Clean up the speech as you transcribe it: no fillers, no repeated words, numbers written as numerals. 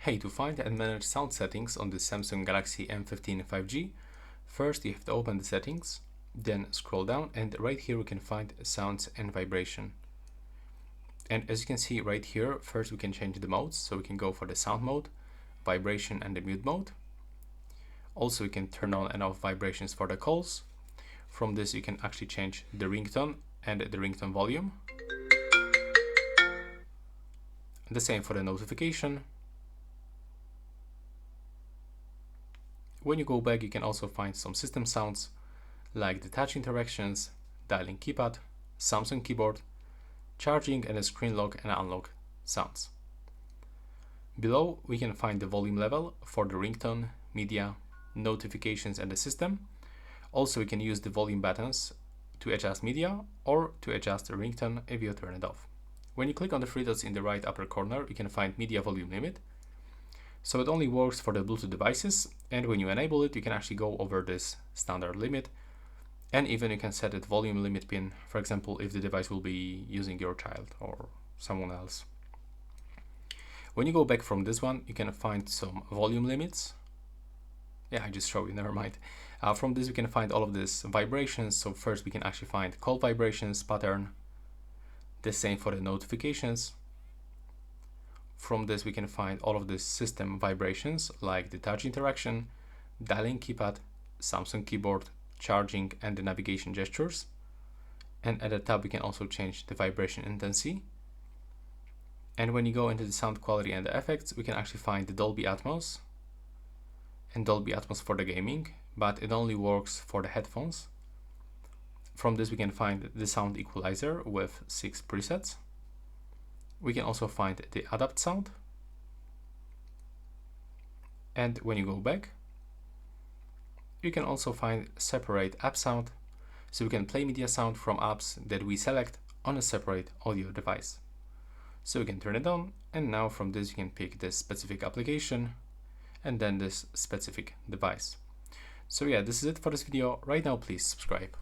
Hey, to find and manage sound settings on the Samsung Galaxy M15 5G, first you have to open the settings, then scroll down, and right here we can find sounds and vibration. And as you can see right here, first we can change the modes, so we can go for the sound mode, vibration and the mute mode. Also we can turn on and off vibrations for the calls. From this you can actually change the ringtone and the ringtone volume. The same for the notification. When you go back, you can also find some system sounds like the touch interactions, dialing keypad, Samsung keyboard, charging, and the screen lock and unlock sounds. Below, we can find the volume level for the ringtone, media, notifications, and the system. Also, we can use the volume buttons to adjust media or to adjust the ringtone if you turn it off. When you click on the three dots in the right upper corner, you can find media volume limit. So it only works for the Bluetooth devices, and when you enable it, you can actually go over this standard limit, and even you can set it volume limit pin, for example, if the device will be using your child or someone else. When you go back from this one, you can find some volume limits. Yeah, I just showed you, never mind. From this, we can find all of these vibrations. So first we can actually find call vibrations pattern, the same for the notifications. From this, we can find all of the system vibrations like the touch interaction, dialing keypad, Samsung keyboard, charging, and the navigation gestures. And at the top, we can also change the vibration intensity. And when you go into the sound quality and the effects, we can actually find the Dolby Atmos and Dolby Atmos for the gaming, but it only works for the headphones. From this, we can find the sound equalizer with 6 presets. We can also find the adapt sound. And when you go back, you can also find separate app sound. So we can play media sound from apps that we select on a separate audio device. So we can turn it on, and now from this you can pick this specific application and then this specific device. So yeah, this is it for this video. Right now, please subscribe.